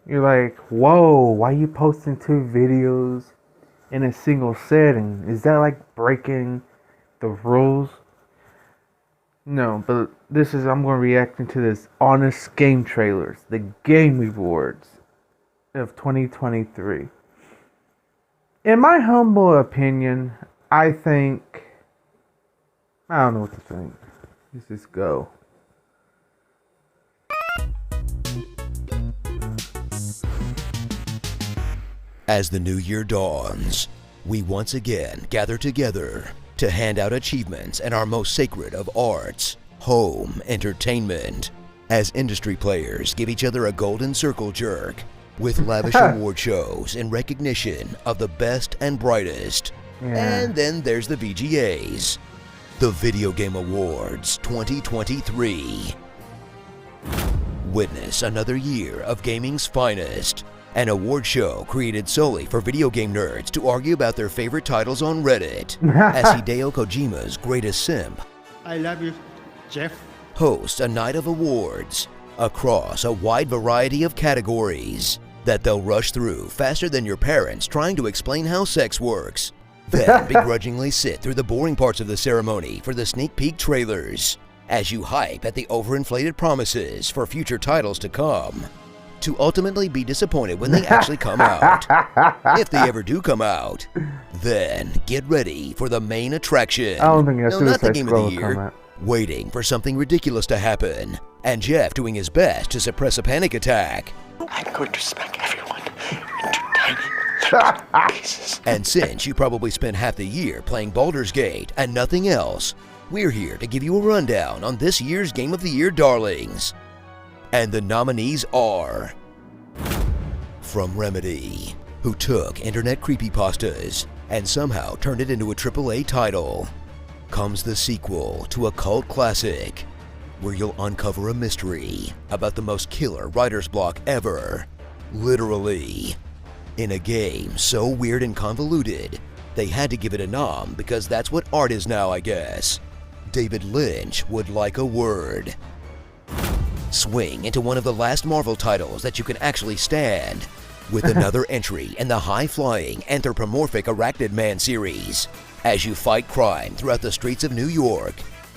You're like, whoa, why you posting 2 videos in a single setting? Is that like breaking the rules? No, but I'm going to react into this honest game trailers, the game awards of 2023. In my humble opinion, I don't know what to think. Let's just go. As the new year dawns, we once again gather together to hand out achievements in our most sacred of arts, home entertainment, as industry players give each other a golden circle jerk with lavish award shows in recognition of the best and brightest. Yeah. And then there's the VGAs, the Video Game Awards 2023. Witness another year of gaming's finest, an award show created solely for video game nerds to argue about their favorite titles on Reddit, as Hideo Kojima's greatest simp, I love you, Jeff. hosts a night of awards across a wide variety of categories that they'll rush through faster than your parents trying to explain how sex works, then begrudgingly sit through the boring parts of the ceremony for the sneak peek trailers, as you hype at the overinflated promises for future titles to come, to ultimately be disappointed when they actually come out. If they ever do come out, then get ready for the main attraction. I don't think that's no, not the game of the will year. come out. Waiting for something ridiculous to happen, and Jeff doing his best to suppress a panic attack. I'm going to smack everyone into tiny little pieces. And since you probably spent half the year playing Baldur's Gate and nothing else, we're here to give you a rundown on this year's Game of the Year darlings. And the nominees are from Remedy, who took internet creepypastas and somehow turned it into a AAA title, comes the sequel to a cult classic, where you'll uncover a mystery about the most killer writer's block ever, literally, in a game so weird and convoluted, they had to give it a nom because that's what art is now, I guess. David Lynch would like a word. Swing into one of the last Marvel titles that you can actually stand, with another entry in the high-flying anthropomorphic Arachnid Man series, as you fight crime throughout the streets of New York,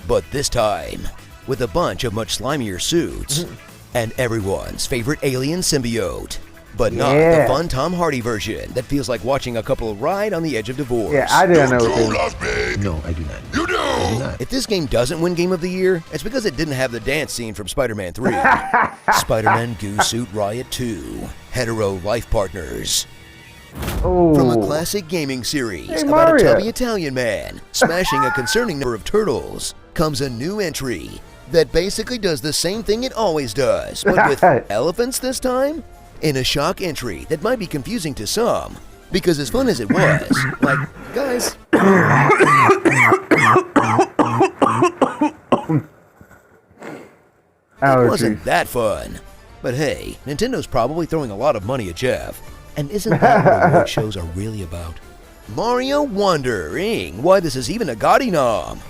but this time with a bunch of much slimier suits, and everyone's favorite alien symbiote, but not the fun Tom Hardy version that feels like watching a couple ride on the edge of divorce. Yeah, I didn't know You what love me. No, I do not. You do. I do not. If this game doesn't win Game of the Year, it's because it didn't have the dance scene from Spider-Man 3, Spider-Man Goo Suit Riot 2, Hetero Life Partners. Oh. From a classic gaming series Hey, about a Mario. tubby Italian man smashing a concerning number of turtles, comes a new entry that basically does the same thing it always does, but with elephants this time? In a shock entry that might be confusing to some, because as fun as it was, like, guys, it wasn't that fun. But hey, Nintendo's probably throwing a lot of money at Jeff. And isn't that what award shows are really about? Mario wondering why this is even a Gotti nom.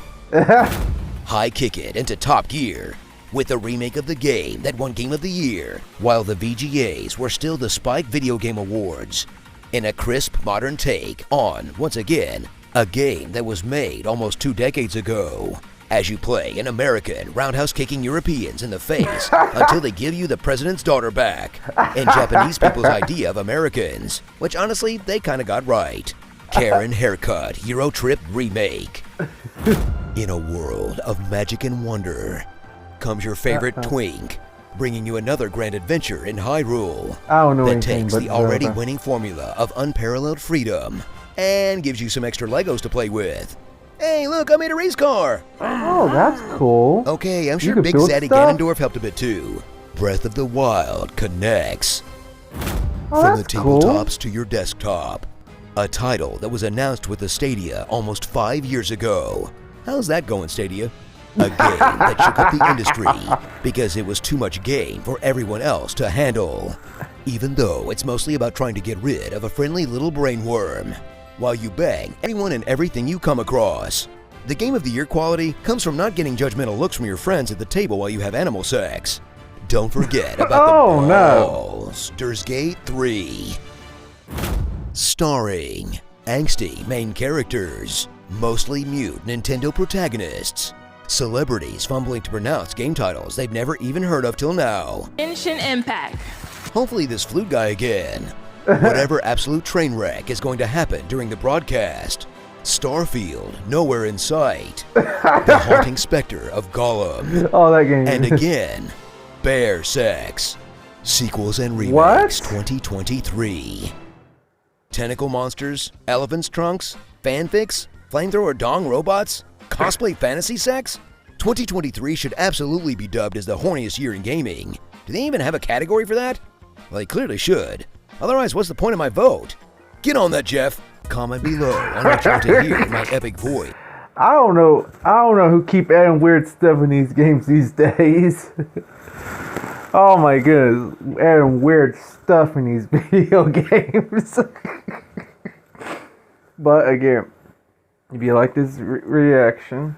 High kick it into top gear with a remake of the game that won Game of the Year, while the VGAs were still the Spike Video Game Awards, in a crisp modern take on, once again, a game that was made almost 2 decades ago, as you play an American roundhouse-kicking Europeans in the face until they give you the president's daughter back, in Japanese people's idea of Americans, which honestly, they kinda got right. Karen Haircut Euro Trip Remake. In a world of magic and wonder, comes your favorite twink, bringing you another grand adventure in Hyrule I don't know that anything takes but the already Zelda. winning formula of unparalleled freedom and gives you some extra Legos to play with. Hey, look, I made a race car! Oh, that's cool. Okay, I'm sure can Big build Zaddy stuff? Ganondorf helped a bit too. Breath of the Wild connects. Oh, From the that's cool. tabletops to your desktop. A title that was announced with the Stadia almost 5 years ago. How's that going, Stadia? A game that shook up the industry because it was too much game for everyone else to handle. Even though it's mostly about trying to get rid of a friendly little brain worm, while you bang anyone and everything you come across. The Game of the Year quality comes from not getting judgmental looks from your friends at the table while you have animal sex. Don't forget about Oh, the no. balls. Baldur's Gate 3. Starring angsty main characters, mostly mute Nintendo protagonists, celebrities fumbling to pronounce game titles they've never even heard of till now. Genshin Impact. Hopefully this flute guy again. Whatever absolute train wreck is going to happen during the broadcast. Starfield, nowhere in sight. The haunting specter of Gollum. Oh, that game. And again, bear sex. Sequels and remakes What? 2023. Tentacle monsters, elephants trunks, fanfics, flamethrower dong robots, cosplay fantasy sex? 2023 should absolutely be dubbed as the horniest year in gaming. Do they even have a category for that? Well, they clearly should. Otherwise, what's the point of my vote? Get on that, Jeff. Comment below on what you want to hear in my epic voice. I don't know who keep adding weird stuff in these games these days. Oh my goodness, adding weird stuff in these video games. But again, if you like this reaction,